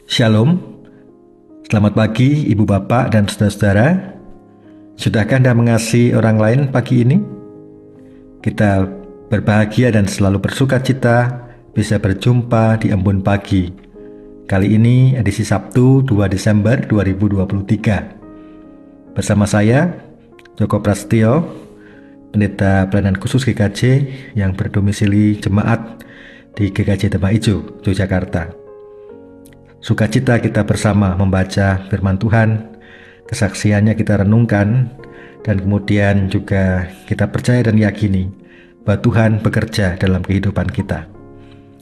Shalom, selamat pagi Ibu Bapak dan Saudara-saudara. Sudahkah Anda mengasihi orang lain pagi ini? Kita berbahagia dan selalu bersuka cita bisa berjumpa di Embun Pagi. Kali ini edisi Sabtu 2 Desember 2023. Bersama saya, Joko Prasetyo, Pendeta Pelayanan Khusus GKJ yang berdomisili jemaat di GKJ Demak Ijo, Yogyakarta. Sukacita kita bersama membaca firman Tuhan, kesaksiannya kita renungkan, dan kemudian juga kita percaya dan yakini bahwa Tuhan bekerja dalam kehidupan kita.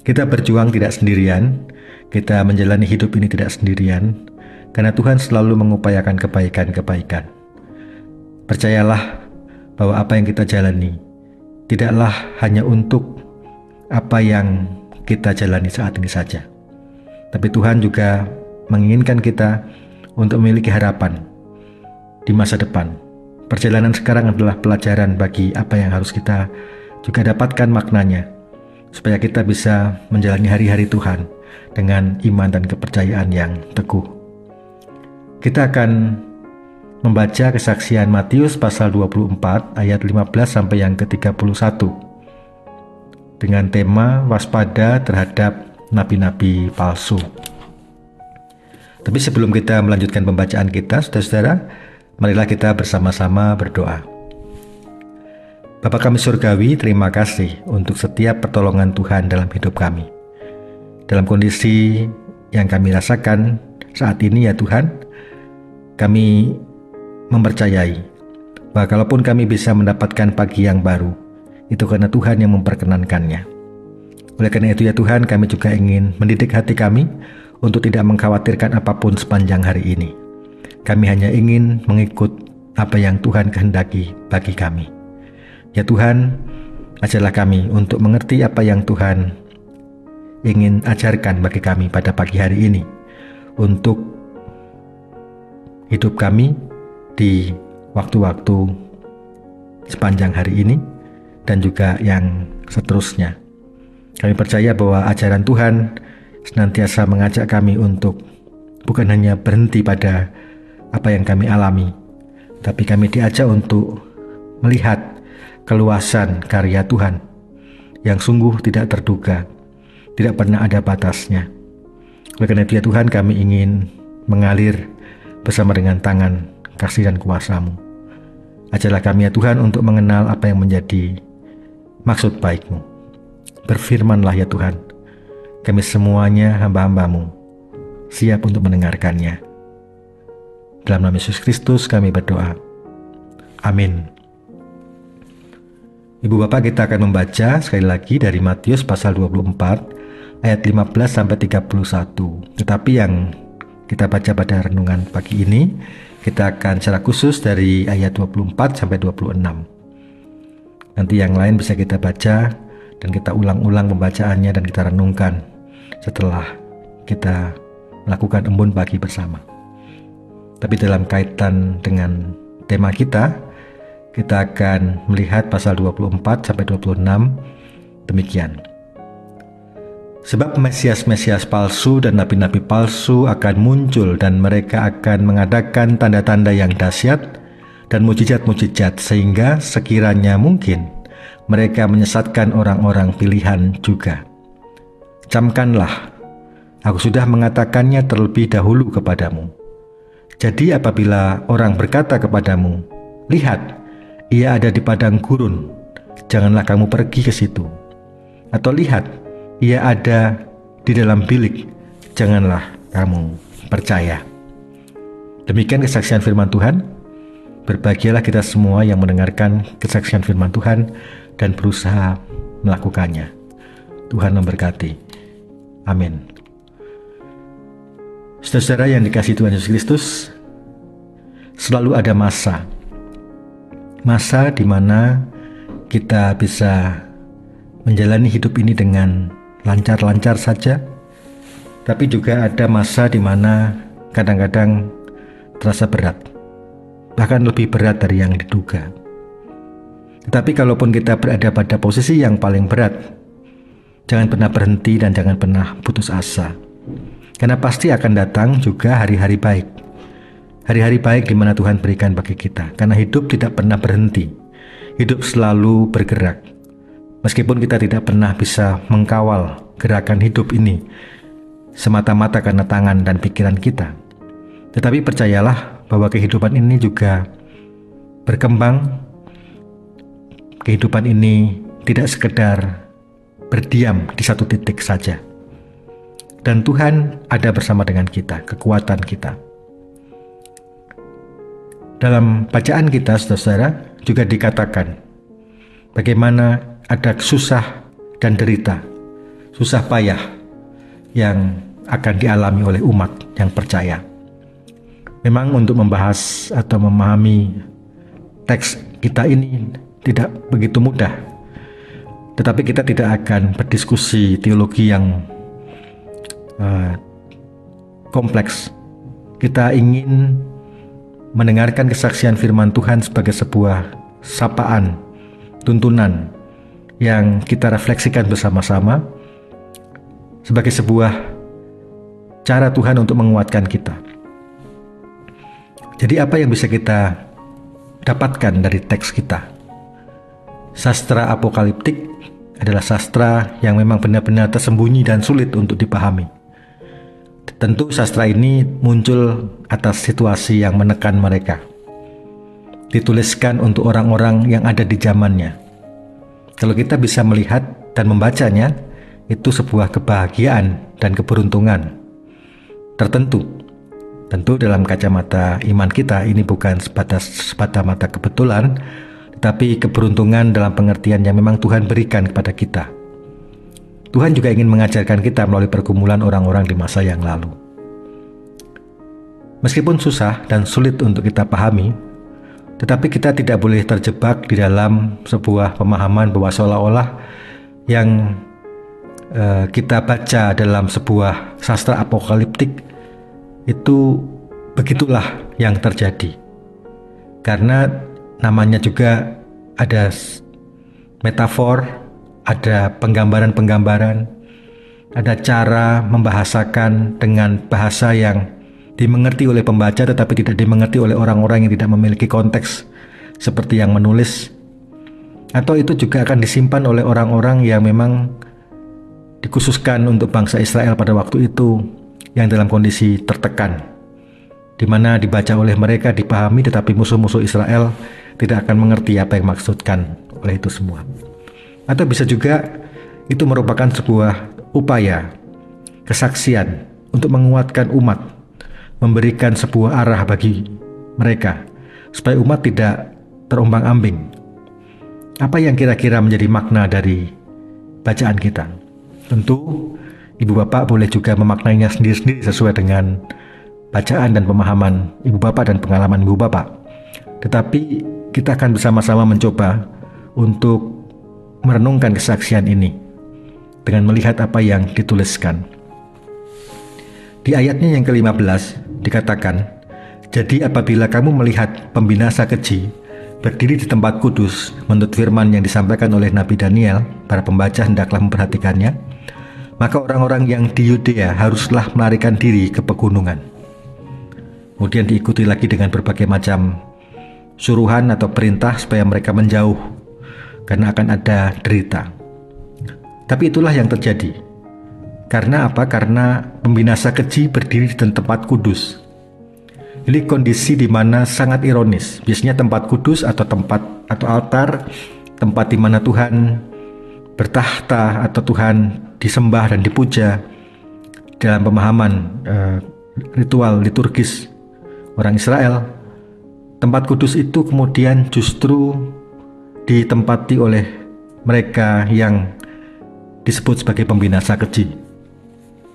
Kita berjuang tidak sendirian, kita menjalani hidup ini tidak sendirian, karena Tuhan selalu mengupayakan kebaikan-kebaikan. Percayalah bahwa apa yang kita jalani tidaklah hanya untuk apa yang kita jalani saat ini saja. Tapi Tuhan juga menginginkan kita untuk memiliki harapan di masa depan. Perjalanan sekarang adalah pelajaran bagi apa yang harus kita juga dapatkan maknanya, supaya kita bisa menjalani hari-hari Tuhan dengan iman dan kepercayaan yang teguh. Kita akan membaca kesaksian Matius pasal 24 ayat 15 sampai yang ke-31 dengan tema waspada terhadap nabi-nabi palsu. Tapi sebelum kita melanjutkan pembacaan kita, saudara-saudara, marilah kita bersama-sama berdoa. Bapa kami surgawi, terima kasih untuk setiap pertolongan Tuhan dalam hidup kami. Dalam kondisi yang kami rasakan saat ini ya Tuhan, kami mempercayai bahwa kalaupun kami bisa mendapatkan pagi yang baru, itu karena Tuhan yang memperkenankannya. Oleh karena itu ya Tuhan, kami juga ingin mendidik hati kami untuk tidak mengkhawatirkan apapun sepanjang hari ini. Kami hanya ingin mengikut apa yang Tuhan kehendaki bagi kami. Ya Tuhan, ajarlah kami untuk mengerti apa yang Tuhan ingin ajarkan bagi kami pada pagi hari ini, untuk hidup kami di waktu-waktu sepanjang hari ini dan juga yang seterusnya. Kami percaya bahwa ajaran Tuhan senantiasa mengajak kami untuk bukan hanya berhenti pada apa yang kami alami, tapi kami diajak untuk melihat keluasan karya Tuhan yang sungguh tidak terduga, tidak pernah ada batasnya. Oleh karena itu ya Tuhan, kami ingin mengalir bersama dengan tangan kasih dan kuasa-Mu. Ajarlah kami ya Tuhan untuk mengenal apa yang menjadi maksud baik-Mu. Berfirmanlah ya Tuhan, kami semuanya hamba-hamba-Mu, siap untuk mendengarkannya. Dalam nama Yesus Kristus kami berdoa. Amin. Ibu Bapak, kita akan membaca sekali lagi dari Matius pasal 24 ayat 15 sampai 31. Tetapi yang kita baca pada renungan pagi ini, kita akan secara khusus dari ayat 24 sampai 26. Nanti yang lain bisa kita baca dan kita ulang-ulang pembacaannya dan kita renungkan setelah kita melakukan embun pagi bersama. Tapi dalam kaitan dengan tema kita akan melihat pasal 24 sampai 26 demikian. Sebab Mesias-Mesias palsu dan nabi-nabi palsu akan muncul, dan mereka akan mengadakan tanda-tanda yang dahsyat dan mujizat-mujizat, sehingga sekiranya mungkin mereka menyesatkan orang-orang pilihan juga. Camkanlah, aku sudah mengatakannya terlebih dahulu kepadamu. Jadi apabila orang berkata kepadamu, lihat, ia ada di padang gurun, janganlah kamu pergi ke situ. Atau lihat, ia ada di dalam bilik, janganlah kamu percaya. Demikian kesaksian firman Tuhan. Berbahagialah kita semua yang mendengarkan kesaksian firman Tuhan dan berusaha melakukannya. Tuhan memberkati. Amin. Saudara-saudara yang dikasihi Tuhan Yesus Kristus, selalu ada masa di mana kita bisa menjalani hidup ini dengan lancar-lancar saja, tapi juga ada masa di mana kadang-kadang terasa berat, bahkan lebih berat dari yang diduga. Tetapi kalaupun kita berada pada posisi yang paling berat, jangan pernah berhenti dan jangan pernah putus asa. Karena pasti akan datang juga hari-hari baik. Hari-hari baik di mana Tuhan berikan bagi kita. Karena hidup tidak pernah berhenti. Hidup selalu bergerak. Meskipun kita tidak pernah bisa mengkawal gerakan hidup ini semata-mata karena tangan dan pikiran kita. Tetapi percayalah bahwa kehidupan ini juga berkembang. Kehidupan ini tidak sekedar berdiam di satu titik saja. Dan Tuhan ada bersama dengan kita, kekuatan kita. Dalam bacaan kita, saudara-saudara, juga dikatakan bagaimana ada susah dan derita, susah payah yang akan dialami oleh umat yang percaya. Memang untuk membahas atau memahami teks kita ini tidak begitu mudah. Tetapi kita tidak akan berdiskusi teologi yang kompleks. Kita ingin mendengarkan kesaksian firman Tuhan sebagai sebuah sapaan, tuntunan yang kita refleksikan bersama-sama sebagai sebuah cara Tuhan untuk menguatkan kita. Jadi apa yang bisa kita dapatkan dari teks kita? Sastra apokaliptik adalah sastra yang memang benar-benar tersembunyi dan sulit untuk dipahami. Tentu sastra ini muncul atas situasi yang menekan mereka. Dituliskan untuk orang-orang yang ada di zamannya. Kalau kita bisa melihat dan membacanya, itu sebuah kebahagiaan dan keberuntungan tertentu. Tentu dalam kacamata iman kita ini bukan semata-mata kebetulan, tetapi keberuntungan dalam pengertian yang memang Tuhan berikan kepada kita. Tuhan juga ingin mengajarkan kita melalui pergumulan orang-orang di masa yang lalu. Meskipun susah dan sulit untuk kita pahami, tetapi kita tidak boleh terjebak di dalam sebuah pemahaman bahwa seolah-olah yang kita baca dalam sebuah sastra apokaliptik itu begitulah yang terjadi. Karena namanya juga ada metafor, ada penggambaran-penggambaran, ada cara membahasakan dengan bahasa yang dimengerti oleh pembaca tetapi tidak dimengerti oleh orang-orang yang tidak memiliki konteks seperti yang menulis. Atau itu juga akan disimpan oleh orang-orang yang memang dikhususkan untuk bangsa Israel pada waktu itu yang dalam kondisi tertekan, di mana dibaca oleh mereka, dipahami, tetapi musuh-musuh Israel tidak akan mengerti apa yang maksudkan oleh itu semua. Atau bisa juga itu merupakan sebuah upaya kesaksian untuk menguatkan umat, memberikan sebuah arah bagi mereka supaya umat tidak terombang-ambing. Apa yang kira-kira menjadi makna dari bacaan kita? Tentu Ibu Bapak boleh juga memaknainya sendiri-sendiri sesuai dengan bacaan dan pemahaman Ibu Bapak dan pengalaman Ibu Bapak. Tetapi kita akan bersama-sama mencoba untuk merenungkan kesaksian ini dengan melihat apa yang dituliskan. Di ayatnya yang ke-15 dikatakan, "Jadi apabila kamu melihat pembinasa keji berdiri di tempat kudus menurut firman yang disampaikan oleh Nabi Daniel, para pembaca hendaklah memperhatikannya, maka orang-orang yang di Yudea haruslah melarikan diri ke pegunungan." Kemudian diikuti lagi dengan berbagai macam suruhan atau perintah supaya mereka menjauh karena akan ada derita. Tapi itulah yang terjadi. Karena apa? Karena pembinasa keji berdiri di tempat kudus. Ini kondisi di mana sangat ironis. Biasanya tempat kudus atau tempat atau altar, tempat di mana Tuhan bertahta atau Tuhan disembah dan dipuja dalam pemahaman ritual liturgis orang Israel. Tempat kudus itu kemudian justru ditempati oleh mereka yang disebut sebagai pembinasa keji,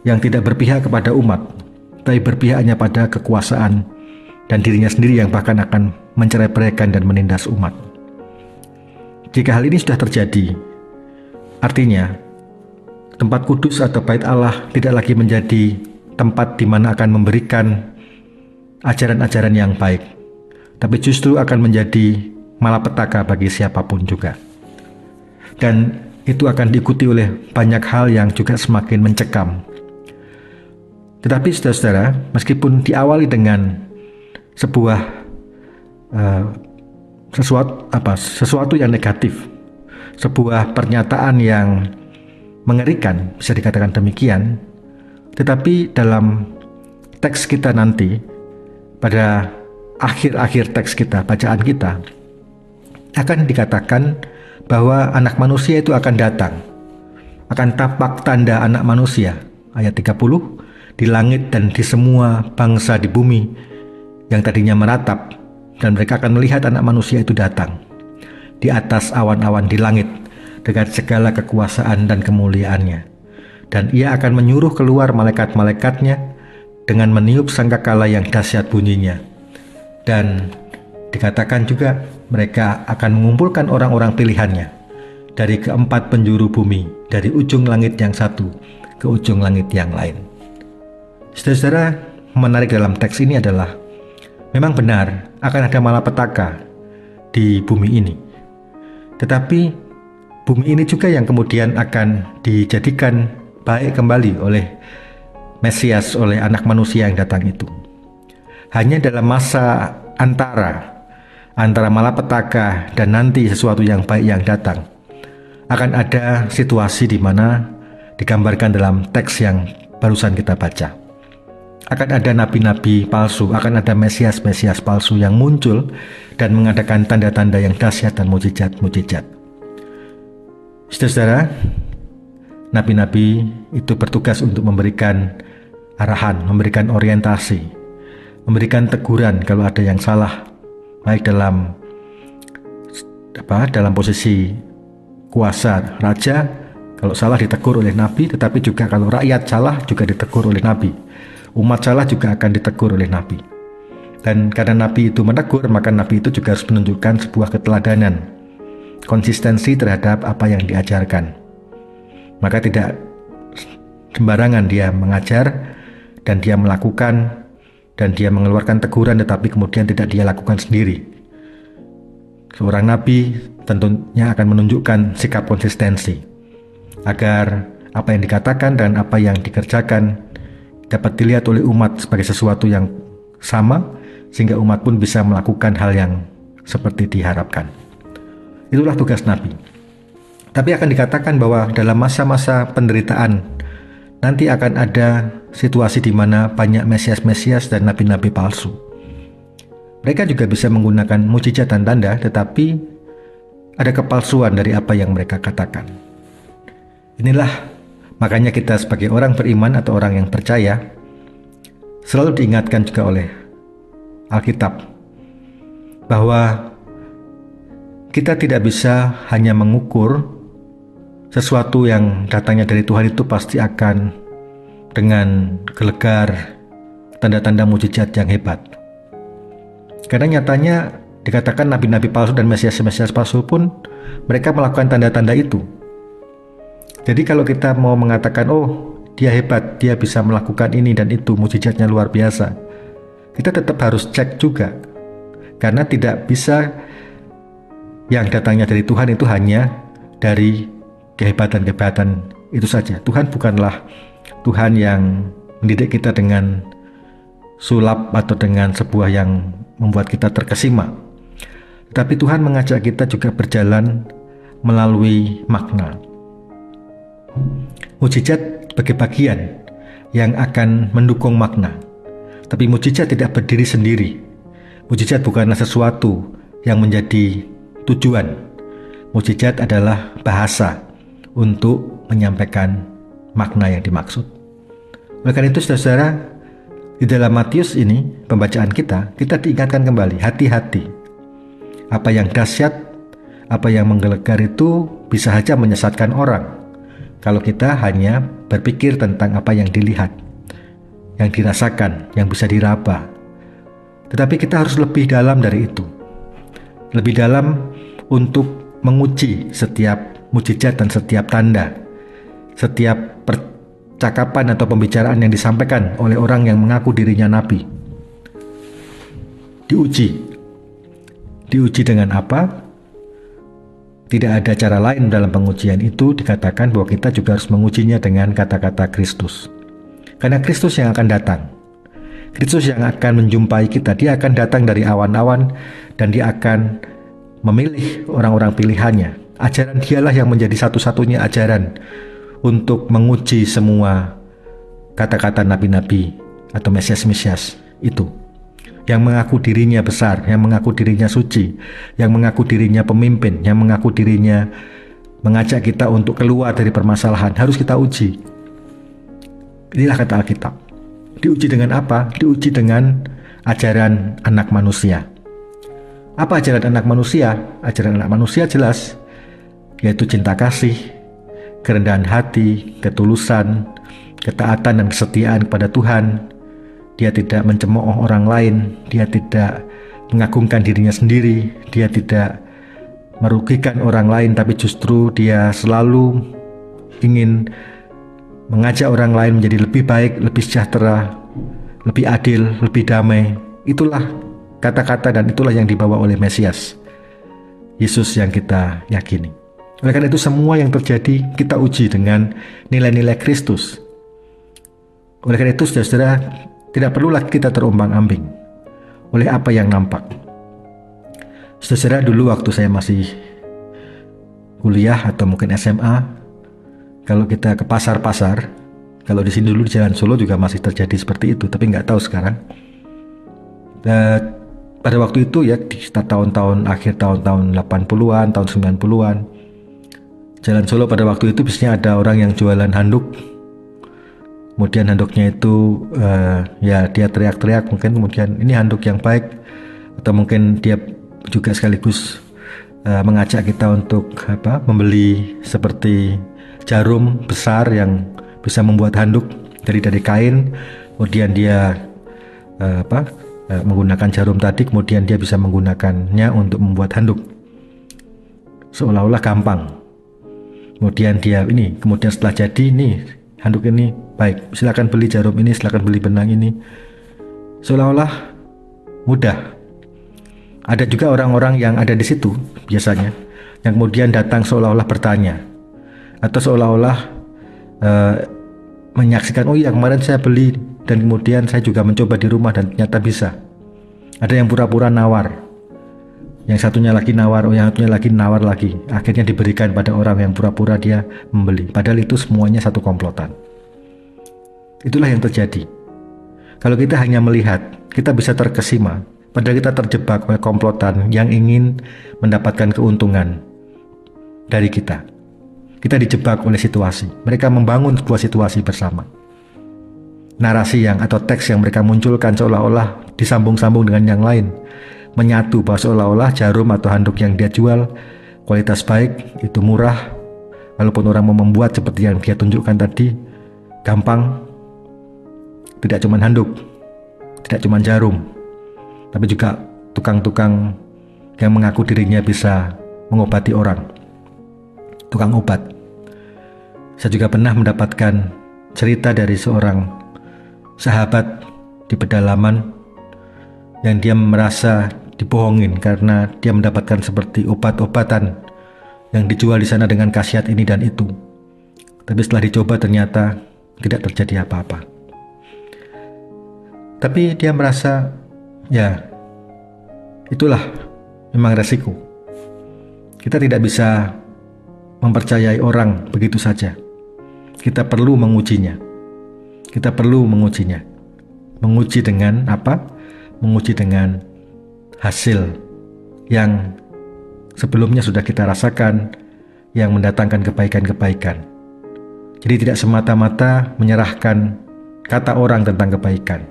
yang tidak berpihak kepada umat, tapi berpihak hanya pada kekuasaan dan dirinya sendiri yang bahkan akan mencerai-beraikan dan menindas umat. Jika hal ini sudah terjadi, artinya tempat kudus atau bait Allah tidak lagi menjadi tempat di mana akan memberikan ajaran-ajaran yang baik, tapi justru akan menjadi malapetaka bagi siapapun juga. Dan itu akan diikuti oleh banyak hal yang juga semakin mencekam. Tetapi saudara-saudara, meskipun diawali dengan sebuah sesuatu yang negatif, sebuah pernyataan yang mengerikan, bisa dikatakan demikian, tetapi dalam teks kita nanti, pada akhir-akhir teks kita, bacaan kita, akan dikatakan bahwa anak manusia itu akan datang, akan tampak tanda anak manusia, ayat 30, di langit dan di semua bangsa di bumi yang tadinya meratap, dan mereka akan melihat anak manusia itu datang di atas awan-awan di langit dengan segala kekuasaan dan kemuliaannya. Dan ia akan menyuruh keluar malaikat-malaikatnya dengan meniup sangkakala yang dahsyat bunyinya. Dan dikatakan juga mereka akan mengumpulkan orang-orang pilihannya dari keempat penjuru bumi, dari ujung langit yang satu ke ujung langit yang lain. Saudara-saudara, menarik dalam teks ini adalah memang benar akan ada malapetaka di bumi ini. Tetapi bumi ini juga yang kemudian akan dijadikan baik kembali oleh Mesias, oleh anak manusia yang datang itu. Hanya dalam masa antara malapetaka dan nanti sesuatu yang baik yang datang, akan ada situasi di mana digambarkan dalam teks yang barusan kita baca. Akan ada nabi-nabi palsu, akan ada Mesias-Mesias palsu yang muncul dan mengadakan tanda-tanda yang dahsyat dan mujizat-mujizat. Saudara, nabi-nabi itu bertugas untuk memberikan arahan, memberikan orientasi, memberikan teguran kalau ada yang salah, baik dalam posisi kuasa raja, kalau salah ditegur oleh nabi, tetapi juga kalau rakyat salah juga ditegur oleh nabi. Umat salah juga akan ditegur oleh nabi. Dan karena nabi itu menegur, maka nabi itu juga harus menunjukkan sebuah keteladanan, konsistensi terhadap apa yang diajarkan. Maka tidak sembarangan dia mengajar dan dia melakukan dan dia mengeluarkan teguran, tetapi kemudian tidak dia lakukan sendiri. Seorang nabi tentunya akan menunjukkan sikap konsistensi agar apa yang dikatakan dan apa yang dikerjakan dapat dilihat oleh umat sebagai sesuatu yang sama, sehingga umat pun bisa melakukan hal yang seperti diharapkan. Itulah tugas nabi. Tapi akan dikatakan bahwa dalam masa-masa penderitaan nanti akan ada situasi di mana banyak Mesias-Mesias dan nabi-nabi palsu. Mereka juga bisa menggunakan mujizat dan tanda, tetapi ada kepalsuan dari apa yang mereka katakan. Inilah makanya kita sebagai orang beriman atau orang yang percaya selalu diingatkan juga oleh Alkitab bahwa kita tidak bisa hanya mengukur sesuatu yang datangnya dari Tuhan itu pasti akan dengan gelegar tanda-tanda mujizat yang hebat. Karena nyatanya dikatakan nabi-nabi palsu dan Mesias-Mesias palsu pun mereka melakukan tanda-tanda itu. Jadi kalau kita mau mengatakan, oh dia hebat, dia bisa melakukan ini dan itu, mujizatnya luar biasa, kita tetap harus cek juga. Karena tidak bisa yang datangnya dari Tuhan itu hanya dari kehebatan-kehebatan itu saja. Tuhan bukanlah Tuhan yang mendidik kita dengan sulap atau dengan sebuah yang membuat kita terkesima. Tetapi Tuhan mengajak kita juga berjalan melalui makna. Mujizat sebagai bagian yang akan mendukung makna. Tapi mujizat tidak berdiri sendiri. Mujizat bukanlah sesuatu yang menjadi tujuan. Mujizat adalah bahasa untuk menyampaikan makna yang dimaksud. Oleh karena itu saudara, di dalam Matius ini, pembacaan kita diingatkan kembali, hati-hati. Apa yang dahsyat, apa yang menggelegar itu bisa saja menyesatkan orang. Kalau kita hanya berpikir tentang apa yang dilihat, yang dirasakan, yang bisa diraba. Tetapi kita harus lebih dalam dari itu. Lebih dalam untuk menguji setiap mujizat dan setiap tanda, setiap percakapan atau pembicaraan yang disampaikan oleh orang yang mengaku dirinya nabi. Diuji dengan apa? Tidak ada cara lain dalam pengujian itu, dikatakan bahwa kita juga harus mengujinya dengan kata-kata Kristus. Karena Kristus yang akan datang. Kristus yang akan menjumpai kita. Dia akan datang dari awan-awan dan dia akan memilih orang-orang pilihannya. Ajaran dialah yang menjadi satu-satunya ajaran untuk menguji semua kata-kata nabi-nabi atau mesias-mesias itu. Yang mengaku dirinya besar, yang mengaku dirinya suci, yang mengaku dirinya pemimpin, yang mengaku dirinya mengajak kita untuk keluar dari permasalahan, harus kita uji. Inilah kata Alkitab. Diuji dengan apa? Diuji dengan ajaran anak manusia. Apa ajaran anak manusia? Ajaran anak manusia jelas, yaitu cinta kasih, kerendahan hati, ketulusan, ketaatan dan kesetiaan kepada Tuhan. Dia tidak mencemooh orang lain, dia tidak mengagungkan dirinya sendiri, dia tidak merugikan orang lain, tapi justru dia selalu ingin mengajak orang lain menjadi lebih baik, lebih sejahtera, lebih adil, lebih damai. Itulah kata-kata dan itulah yang dibawa oleh Mesias, Yesus yang kita yakini. Oleh karena itu semua yang terjadi kita uji dengan nilai-nilai Kristus. Oleh karena itu saudara-saudara, tidak perlulah kita terombang-ambing oleh apa yang nampak. Saudara, dulu waktu saya masih kuliah atau mungkin SMA, kalau kita ke pasar-pasar, kalau di sini dulu di Jalan Solo juga masih terjadi seperti itu, tapi nggak tahu sekarang. Dan pada waktu itu ya, di tahun-tahun akhir tahun-tahun 80-an, tahun 90-an, Jalan Solo pada waktu itu biasanya ada orang yang jualan handuk. Kemudian handuknya itu ya dia teriak-teriak, mungkin kemudian ini handuk yang baik, atau mungkin dia juga sekaligus mengajak kita untuk membeli seperti jarum besar yang bisa membuat handuk dari kain. Kemudian dia menggunakan jarum tadi, kemudian dia bisa menggunakannya untuk membuat handuk seolah-olah gampang. Kemudian kemudian setelah jadi handuk ini baik, silakan beli jarum ini, silakan beli benang ini, seolah-olah mudah. Ada juga orang-orang yang ada di situ biasanya yang kemudian datang seolah-olah bertanya atau seolah-olah menyaksikan, oh iya kemarin saya beli dan kemudian saya juga mencoba di rumah dan ternyata bisa. Ada yang pura-pura nawar, yang satunya lagi nawar, yang satunya lagi nawar lagi, akhirnya diberikan pada orang yang pura-pura dia membeli, padahal itu semuanya satu komplotan. Itulah yang terjadi. Kalau kita hanya melihat, kita bisa terkesima, padahal kita terjebak oleh komplotan yang ingin mendapatkan keuntungan dari kita. Kita dijebak oleh situasi. Mereka membangun sebuah situasi bersama. Narasi atau teks yang mereka munculkan seolah-olah disambung-sambung dengan yang lain, menyatu bahwa seolah-olah jarum atau handuk yang dia jual kualitas baik, itu murah. Walaupun orang mau membuat seperti yang dia tunjukkan tadi, gampang. Tidak cuma handuk, tidak cuma jarum, tapi juga tukang-tukang yang mengaku dirinya bisa mengobati orang, tukang obat. Saya juga pernah mendapatkan cerita dari seorang sahabat di pedalaman yang dia merasa dibohongin karena dia mendapatkan seperti obat-obatan yang dijual di sana dengan khasiat ini dan itu. Tapi setelah dicoba ternyata tidak terjadi apa-apa. Tapi dia merasa, ya itulah memang resiko. Kita tidak bisa mempercayai orang begitu saja. Kita perlu mengujinya. Kita perlu mengujinya. Menguji dengan apa? Menguji dengan hasil yang sebelumnya sudah kita rasakan, yang mendatangkan kebaikan-kebaikan. Jadi tidak semata-mata menyerahkan kata orang tentang kebaikan.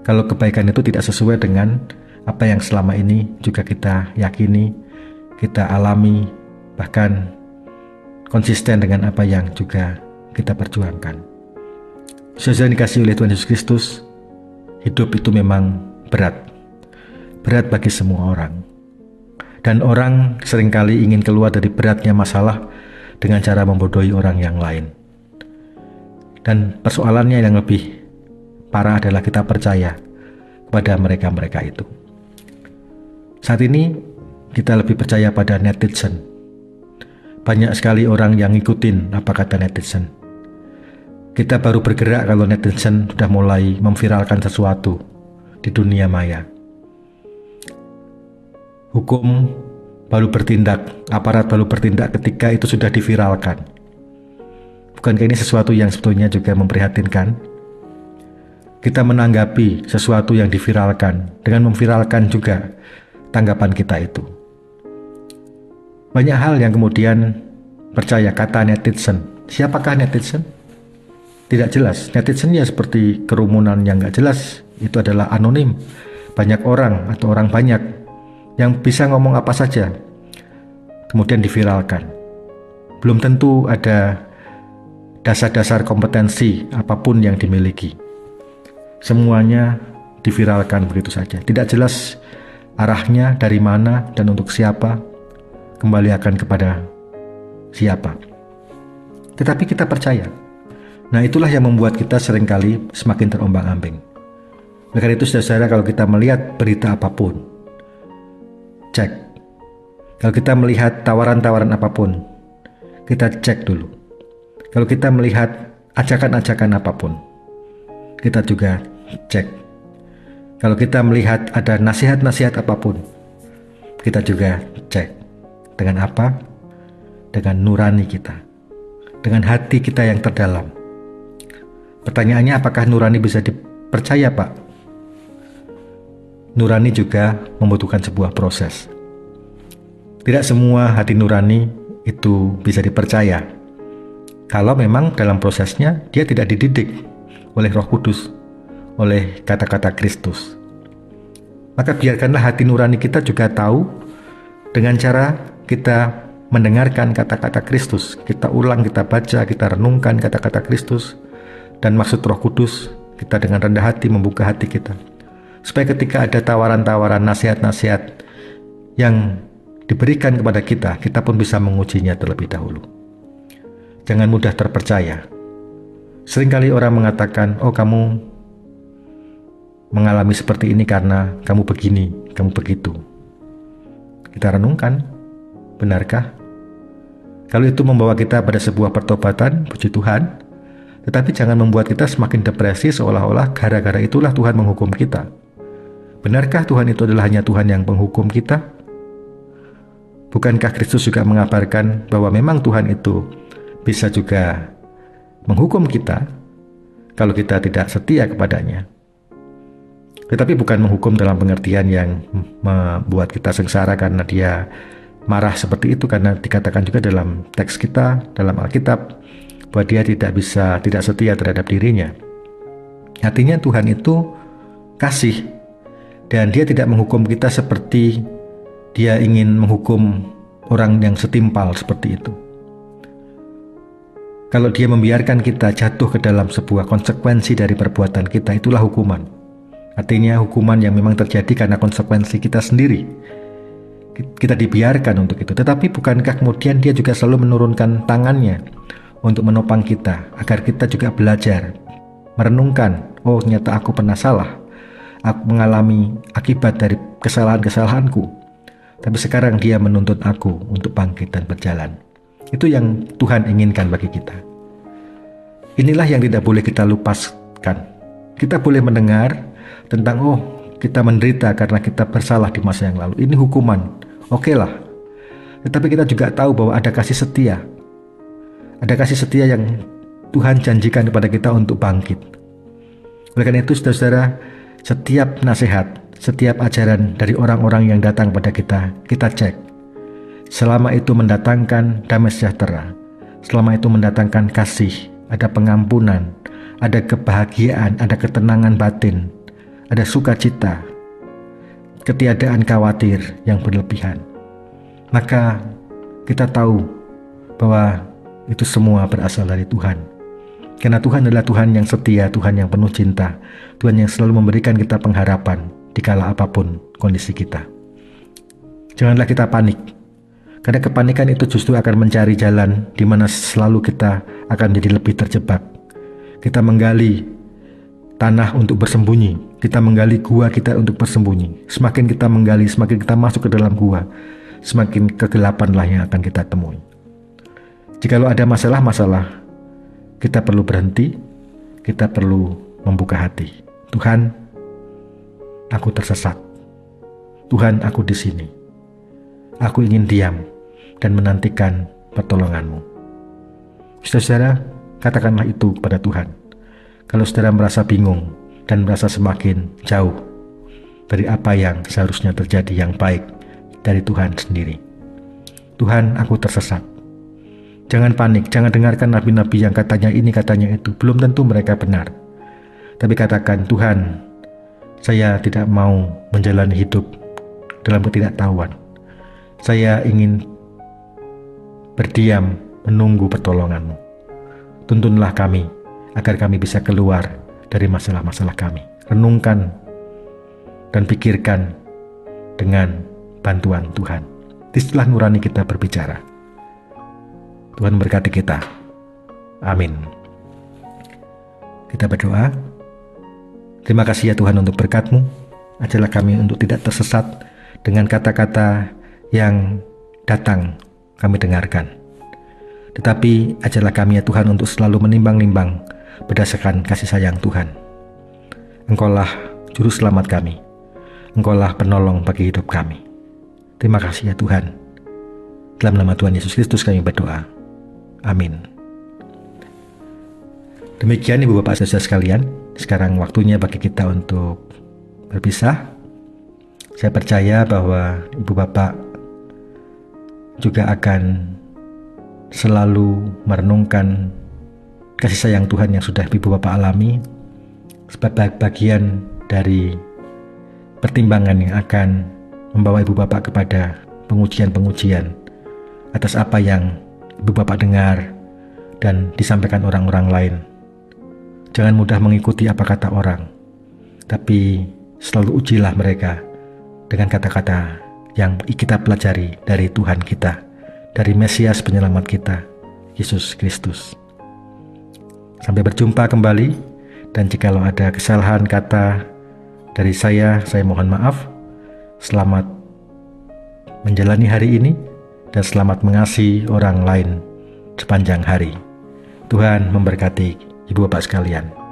Kalau kebaikan itu tidak sesuai dengan apa yang selama ini juga kita yakini, kita alami, bahkan konsisten dengan apa yang juga kita perjuangkan. Saudara dikasihi oleh Tuhan Yesus Kristus, hidup itu memang berat bagi semua orang. Dan orang seringkali ingin keluar dari beratnya masalah dengan cara membodohi orang yang lain. Dan persoalannya yang lebih parah adalah kita percaya kepada mereka-mereka itu. Saat ini kita lebih percaya pada netizen. Banyak sekali orang yang ngikutin apa kata netizen. Kita baru bergerak kalau netizen sudah mulai memviralkan sesuatu di dunia maya. Hukum baru bertindak, aparat baru bertindak ketika itu sudah diviralkan. Bukankah ini sesuatu yang sebetulnya juga memprihatinkan? Kita menanggapi sesuatu yang diviralkan dengan memviralkan juga tanggapan kita itu. Banyak hal yang kemudian percaya kata netizen. Siapakah netizen? Tidak jelas. Netizen ya seperti kerumunan yang gak jelas. Itu adalah anonim. Banyak orang atau orang banyak yang bisa ngomong apa saja, kemudian diviralkan. Belum tentu ada dasar-dasar kompetensi apapun yang dimiliki. Semuanya diviralkan begitu saja. Tidak jelas arahnya dari mana dan untuk siapa, kembali akan kepada siapa. Tetapi kita percaya. Nah, itulah yang membuat kita seringkali semakin terombang-ambing. Oleh karena itu, saudara, kalau kita melihat berita apapun, cek. Kalau kita melihat tawaran-tawaran apapun, kita cek dulu. Kalau kita melihat ajakan-ajakan apapun, kita juga cek. Kalau kita melihat ada nasihat-nasihat apapun, kita juga cek. Dengan apa? Dengan nurani kita, dengan hati kita yang terdalam. Pertanyaannya, apakah nurani bisa dipercaya, Pak? Nurani juga membutuhkan sebuah proses. Tidak semua hati nurani itu bisa dipercaya kalau memang dalam prosesnya dia tidak dididik oleh Roh Kudus, oleh kata-kata Kristus. Maka biarkanlah hati nurani kita juga tahu dengan cara kita mendengarkan kata-kata Kristus. Kita ulang, kita baca, kita renungkan kata-kata Kristus dan maksud Roh Kudus. Kita dengan rendah hati membuka hati kita, supaya ketika ada tawaran-tawaran, nasihat-nasihat yang diberikan kepada kita, kita pun bisa mengujinya terlebih dahulu. Jangan mudah terpercaya. Seringkali orang mengatakan, oh kamu mengalami seperti ini karena kamu begini, kamu begitu. Kita renungkan, benarkah? Kalau itu membawa kita pada sebuah pertobatan, puji Tuhan. Tetapi jangan membuat kita semakin depresi seolah-olah gara-gara itulah Tuhan menghukum kita. Benarkah Tuhan itu adalah hanya Tuhan yang menghukum kita? Bukankah Kristus juga mengabarkan bahwa memang Tuhan itu bisa juga menghukum kita kalau kita tidak setia kepadanya? Tetapi bukan menghukum dalam pengertian yang membuat kita sengsara karena dia marah seperti itu, karena dikatakan juga dalam teks kita, dalam Alkitab, bahwa dia tidak setia terhadap dirinya. Artinya Tuhan itu kasih, dan dia tidak menghukum kita seperti dia ingin menghukum orang yang setimpal seperti itu. Kalau dia membiarkan kita jatuh ke dalam sebuah konsekuensi dari perbuatan kita, itulah hukuman. Artinya hukuman yang memang terjadi karena konsekuensi kita sendiri. Kita dibiarkan untuk itu. Tetapi bukankah kemudian dia juga selalu menurunkan tangannya untuk menopang kita, agar kita juga belajar, merenungkan, oh ternyata aku pernah salah, aku mengalami akibat dari kesalahan-kesalahanku, tapi sekarang dia menuntut aku untuk bangkit dan berjalan. Itu yang Tuhan inginkan bagi kita. Inilah yang tidak boleh kita lupaskan. Kita boleh mendengar tentang, oh kita menderita karena kita bersalah di masa yang lalu, ini hukuman, oke lah. Tetapi kita juga tahu bahwa ada kasih setia. Ada kasih setia yang Tuhan janjikan kepada kita untuk bangkit. Oleh karena itu, saudara-saudara, setiap nasihat, setiap ajaran dari orang-orang yang datang pada kita, kita cek. Selama itu mendatangkan damai sejahtera, selama itu mendatangkan kasih, ada pengampunan, ada kebahagiaan, ada ketenangan batin, ada sukacita, ketiadaan khawatir yang berlebihan, maka kita tahu bahwa itu semua berasal dari Tuhan. Karena Tuhan adalah Tuhan yang setia, Tuhan yang penuh cinta, Tuhan yang selalu memberikan kita pengharapan di kala apapun kondisi kita. Janganlah kita panik, karena kepanikan itu justru akan mencari jalan di mana selalu kita akan menjadi lebih terjebak. Kita menggali tanah untuk bersembunyi, kita menggali gua kita untuk bersembunyi. Semakin kita menggali, semakin kita masuk ke dalam gua, semakin kegelapanlah yang akan kita temui. Jikalau ada masalah-masalah kita perlu berhenti, kita perlu membuka hati. Tuhan, aku tersesat. Tuhan, aku di sini. Aku ingin diam dan menantikan pertolongan-Mu. Saudara, katakanlah itu kepada Tuhan. Kalau saudara merasa bingung dan merasa semakin jauh dari apa yang seharusnya terjadi yang baik dari Tuhan sendiri. Tuhan, aku tersesat. Jangan panik, jangan dengarkan nabi-nabi yang katanya ini, katanya itu. Belum tentu mereka benar. Tapi katakan, Tuhan, saya tidak mau menjalani hidup dalam ketidaktahuan. Saya ingin berdiam menunggu pertolongan-Mu. Tuntunlah kami, agar kami bisa keluar dari masalah-masalah kami. Renungkan dan pikirkan dengan bantuan Tuhan. Disitulah nurani kita berbicara. Tuhan memberkati kita. Amin. Kita berdoa. Terima kasih ya Tuhan untuk berkat-Mu. Ajarlah kami untuk tidak tersesat dengan kata-kata yang datang kami dengarkan. Tetapi ajarlah kami ya Tuhan untuk selalu menimbang-nimbang berdasarkan kasih sayang Tuhan. Engkaulah juru selamat kami. Engkaulah penolong bagi hidup kami. Terima kasih ya Tuhan. Dalam nama Tuhan Yesus Kristus kami berdoa. Amin. Demikian Ibu Bapak Saudara sekalian, sekarang waktunya bagi kita untuk berpisah. Saya percaya bahwa Ibu Bapak juga akan selalu merenungkan kasih sayang Tuhan yang sudah Ibu Bapak alami sebagai bagian dari pertimbangan yang akan membawa Ibu Bapak kepada pengujian-pengujian atas apa yang Ibu Bapak dengar dan disampaikan orang-orang lain. Jangan mudah mengikuti apa kata orang, tapi selalu ujilah mereka dengan kata-kata yang kita pelajari dari Tuhan kita, dari Mesias penyelamat kita, Yesus Kristus. Sampai berjumpa kembali, dan jikalau ada kesalahan kata dari saya mohon maaf. Selamat menjalani hari ini, dan selamat mengasihi orang lain sepanjang hari. Tuhan memberkati Ibu Bapak sekalian.